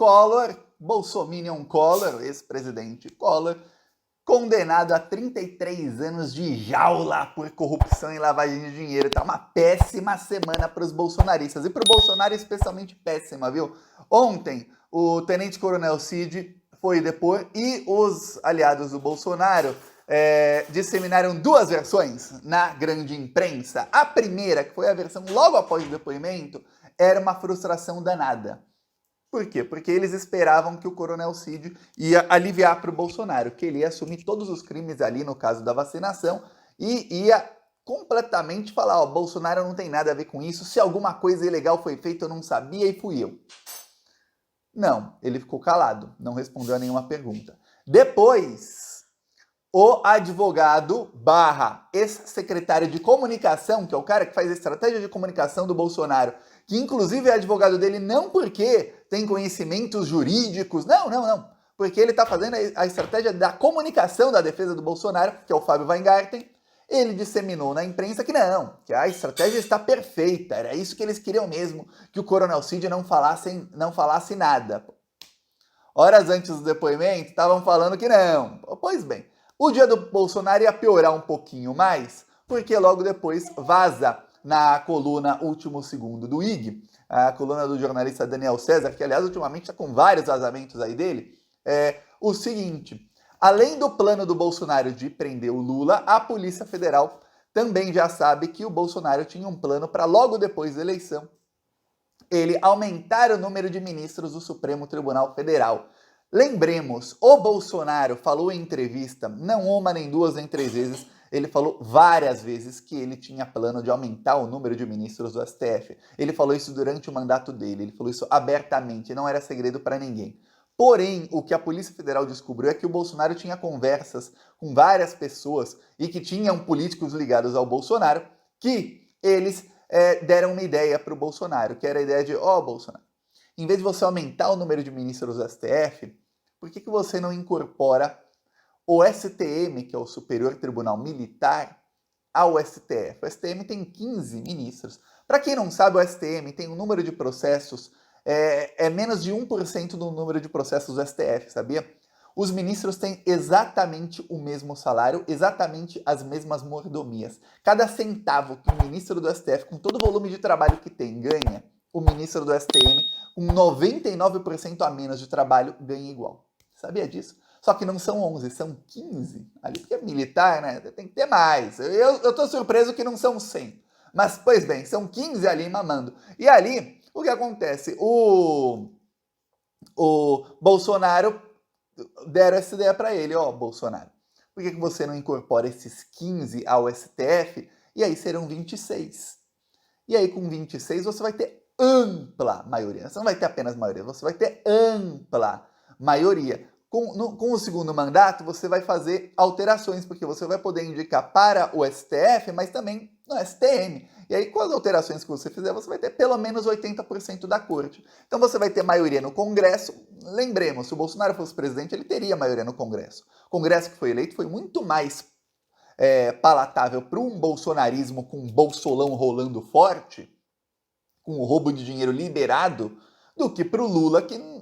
Collor, Bolsominion Collor, ex-presidente Collor, condenado a 33 anos de jaula por corrupção e lavagem de dinheiro. Tá uma péssima semana para os bolsonaristas. E para o Bolsonaro especialmente péssima, viu? Ontem, o tenente-coronel Cid foi depor e os aliados do Bolsonaro disseminaram duas versões na grande imprensa. A primeira, que foi a versão logo após o depoimento, era uma frustração danada. Por quê? Porque eles esperavam que o Coronel Cid ia aliviar para o Bolsonaro, que ele ia assumir todos os crimes ali no caso da vacinação e ia completamente falar, ó, Bolsonaro não tem nada a ver com isso, se alguma coisa ilegal foi feita eu não sabia e fui eu. Não, ele ficou calado, não respondeu a nenhuma pergunta. Depois, o advogado / ex-secretário de comunicação, que é o cara que faz a estratégia de comunicação do Bolsonaro, que inclusive é advogado dele não porque tem conhecimentos jurídicos, não, porque ele está fazendo a estratégia da comunicação da defesa do Bolsonaro, que é o Fábio Weingarten. Ele disseminou na imprensa que não, que a estratégia está perfeita, era isso que eles queriam mesmo, que o Coronel Cid não falasse nada. Horas antes do depoimento, estavam falando que não. Pois bem, o dia do Bolsonaro ia piorar um pouquinho mais, porque logo depois vaza na coluna Último Segundo do IG, a coluna do jornalista Daniel César, que aliás ultimamente está com vários vazamentos aí dele, o seguinte: além do plano do Bolsonaro de prender o Lula, a Polícia Federal também já sabe que o Bolsonaro tinha um plano para logo depois da eleição ele aumentar o número de ministros do Supremo Tribunal Federal. Lembremos, o Bolsonaro falou em entrevista, não uma, nem duas, nem três vezes, ele falou várias vezes que ele tinha plano de aumentar o número de ministros do STF. Ele falou isso durante o mandato dele, ele falou isso abertamente, não era segredo para ninguém. Porém, o que a Polícia Federal descobriu é que o Bolsonaro tinha conversas com várias pessoas e que tinham políticos ligados ao Bolsonaro, que eles deram uma ideia para o Bolsonaro, que era a ideia de, Bolsonaro, em vez de você aumentar o número de ministros do STF, por que você não incorpora o STM, que é o Superior Tribunal Militar, ao STF? O STM tem 15 ministros. Para quem não sabe, o STM tem um número de processos, menos de 1% do número de processos do STF, sabia? Os ministros têm exatamente o mesmo salário, exatamente as mesmas mordomias. Cada centavo que o ministro do STF, com todo o volume de trabalho que tem, ganha, o ministro do STM, com 99% a menos de trabalho, ganha igual. Sabia disso? Só que não são 11, são 15. Ali porque é militar, né? Tem que ter mais. Eu tô surpreso que não são 100. Mas, pois bem, são 15 ali mamando. E ali, o que acontece? O Bolsonaro deram essa ideia para ele, Bolsonaro, por que você não incorpora esses 15 ao STF? E aí serão 26. E aí com 26 você vai ter ampla maioria. Você não vai ter apenas maioria, você vai ter ampla maioria. Com o segundo mandato, você vai fazer alterações, porque você vai poder indicar para o STF, mas também no STM. E aí, com as alterações que você fizer, você vai ter pelo menos 80% da corte. Então, você vai ter maioria no Congresso. Lembremos, se o Bolsonaro fosse presidente, ele teria maioria no Congresso. O Congresso que foi eleito foi muito mais palatável para um bolsonarismo com um bolsolão rolando forte, com o roubo de dinheiro liberado, do que para o Lula, que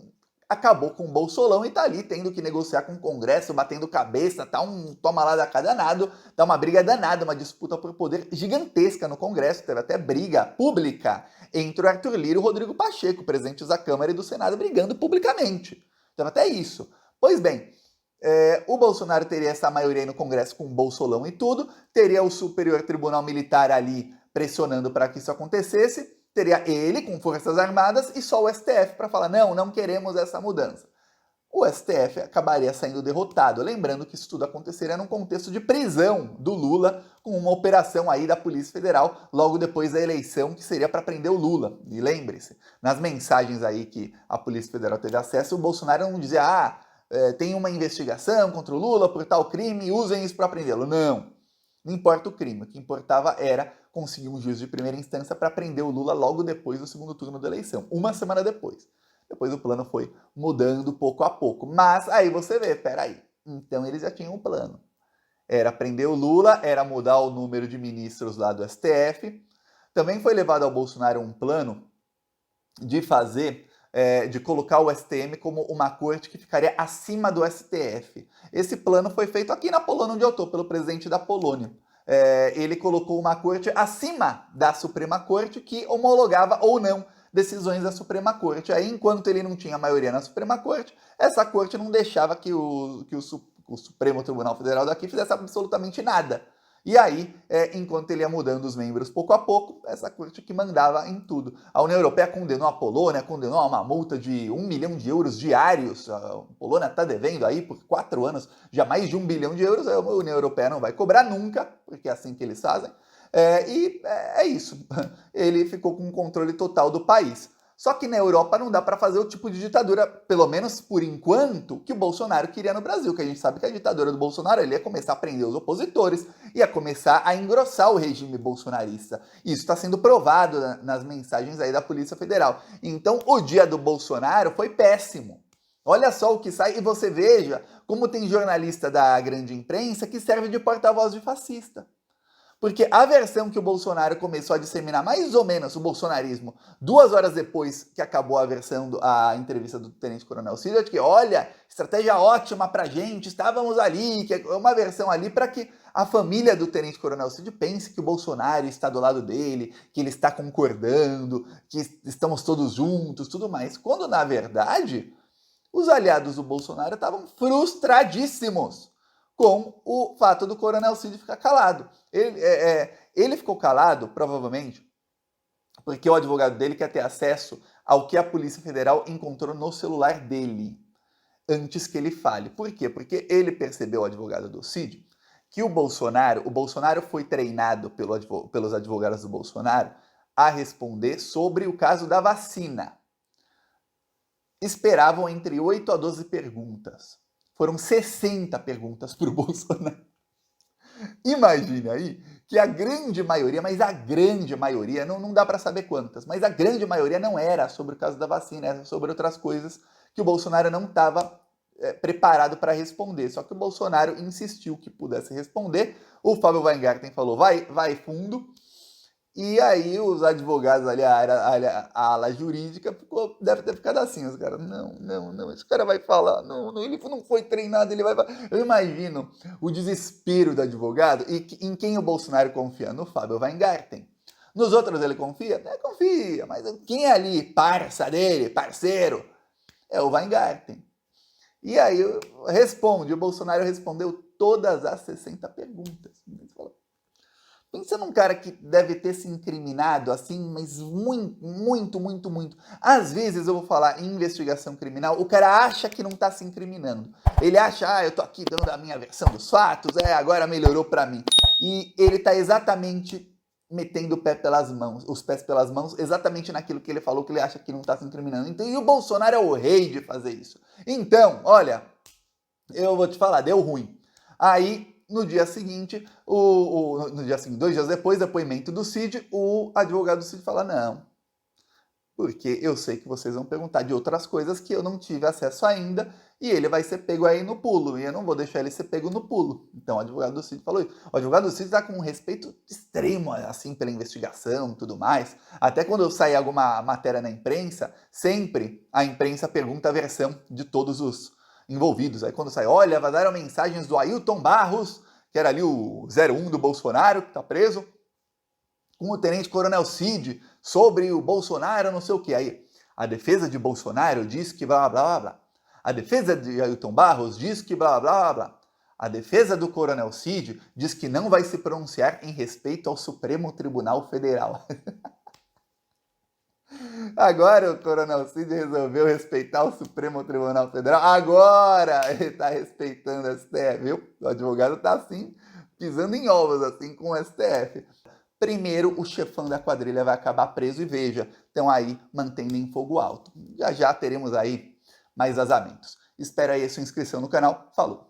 acabou com o bolsolão e tá ali tendo que negociar com o Congresso, batendo cabeça, tá um toma lá da cá danado, tá uma briga danada, uma disputa por poder gigantesca no Congresso, teve até briga pública entre o Arthur Lira e o Rodrigo Pacheco, presidentes da Câmara e do Senado, brigando publicamente. Teve até isso. Pois bem, o Bolsonaro teria essa maioria aí no Congresso com o bolsolão e tudo, teria o Superior Tribunal Militar ali pressionando para que isso acontecesse, teria ele com Forças Armadas e só o STF para falar, não queremos essa mudança. O STF acabaria saindo derrotado. Lembrando que isso tudo aconteceria num contexto de prisão do Lula, com uma operação aí da Polícia Federal logo depois da eleição, que seria para prender o Lula. E lembre-se, nas mensagens aí que a Polícia Federal teve acesso, o Bolsonaro não dizia, tem uma investigação contra o Lula por tal crime, usem isso para prendê-lo. Não importa o crime, o que importava era conseguir um juiz de primeira instância para prender o Lula logo depois do segundo turno da eleição, uma semana depois. Depois o plano foi mudando pouco a pouco. Mas aí você vê, peraí, então eles já tinham um plano. Era prender o Lula, era mudar o número de ministros lá do STF. Também foi levado ao Bolsonaro um plano de fazer de colocar o STM como uma corte que ficaria acima do STF. Esse plano foi feito aqui na Polônia, onde eu estou, pelo presidente da Polônia. Ele colocou uma corte acima da Suprema Corte que homologava ou não decisões da Suprema Corte. Aí, enquanto ele não tinha maioria na Suprema Corte, essa corte não deixava que o Supremo Tribunal Federal daqui fizesse absolutamente nada. E aí, enquanto ele ia mudando os membros pouco a pouco, essa corte que mandava em tudo. A União Europeia condenou a Polônia, condenou a uma multa de 1 milhão de euros diários. A Polônia está devendo aí por 4 anos já mais de 1 bilhão de euros. A União Europeia não vai cobrar nunca, porque é assim que eles fazem. E é isso. Ele ficou com o controle total do país. Só que na Europa não dá para fazer o tipo de ditadura, pelo menos por enquanto, que o Bolsonaro queria no Brasil, que a gente sabe que a ditadura do Bolsonaro ele ia começar a prender os opositores, ia começar a engrossar o regime bolsonarista. Isso está sendo provado nas mensagens aí da Polícia Federal. Então, o dia do Bolsonaro foi péssimo. Olha só o que sai e você veja como tem jornalista da grande imprensa que serve de porta-voz de fascista. Porque a versão que o Bolsonaro começou a disseminar, mais ou menos, o bolsonarismo, 2 horas depois que acabou a entrevista do Tenente Coronel Cid, que, olha, estratégia ótima pra gente, estávamos ali, que é uma versão ali para que a família do Tenente Coronel Cid pense que o Bolsonaro está do lado dele, que ele está concordando, que estamos todos juntos, tudo mais. Quando, na verdade, os aliados do Bolsonaro estavam frustradíssimos com o fato do Coronel Cid ficar calado. Ele ficou calado, provavelmente, porque o advogado dele quer ter acesso ao que a Polícia Federal encontrou no celular dele, antes que ele fale. Por quê? Porque ele percebeu, o advogado do Cid, que o Bolsonaro foi treinado pelos advogados do Bolsonaro a responder sobre o caso da vacina. Esperavam entre 8 a 12 perguntas. Foram 60 perguntas para o Bolsonaro. Imagine aí que a grande maioria, mas a grande maioria, não dá para saber quantas, mas a grande maioria não era sobre o caso da vacina, era sobre outras coisas que o Bolsonaro não estava preparado para responder. Só que o Bolsonaro insistiu que pudesse responder. O Fábio Weingarten falou, vai fundo. E aí os advogados ali, a ala jurídica, deve ter ficado assim, os caras, não, esse cara vai falar, ele não foi treinado, ele vai falar. Eu imagino o desespero do advogado e em quem o Bolsonaro confia? No Fábio Weingarten. Nos outros ele confia? Confia, mas quem é ali, parça dele, parceiro? É o Weingarten. E aí o Bolsonaro respondeu todas as 60 perguntas. Ele falou, pensa num cara que deve ter se incriminado, assim, mas muito. Às vezes, eu vou falar em investigação criminal, o cara acha que não tá se incriminando. Ele acha, eu tô aqui dando a minha versão dos fatos, agora melhorou pra mim. E ele tá exatamente metendo os pés pelas mãos, exatamente naquilo que ele falou, que ele acha que não tá se incriminando. Então, e o Bolsonaro é o rei de fazer isso. Então, olha, eu vou te falar, deu ruim. Aí, no dia seguinte, 2 dias depois, depoimento do Cid, o advogado do Cid fala, não, porque eu sei que vocês vão perguntar de outras coisas que eu não tive acesso ainda, e ele vai ser pego aí no pulo, e eu não vou deixar ele ser pego no pulo. Então o advogado do Cid falou isso. O advogado do Cid está com um respeito extremo, assim, pela investigação e tudo mais. Até quando sai alguma matéria na imprensa, sempre a imprensa pergunta a versão de todos os envolvidos. Aí quando sai, olha, vazaram mensagens do Ailton Barros, que era ali o 01 do Bolsonaro, que tá preso, com o Tenente Coronel Cid, sobre o Bolsonaro, não sei o que. Aí, a defesa de Bolsonaro diz que blá, blá, blá. A defesa de Ailton Barros diz que blá, blá, blá. A defesa do Coronel Cid diz que não vai se pronunciar em respeito ao Supremo Tribunal Federal. Agora o Coronel Cid resolveu respeitar o Supremo Tribunal Federal. Agora ele está respeitando o STF, viu? O advogado está assim, pisando em ovos, assim, com o STF. Primeiro, o chefão da quadrilha vai acabar preso e veja, estão aí mantendo em fogo alto. Já teremos aí mais vazamentos. Espera aí a sua inscrição no canal. Falou!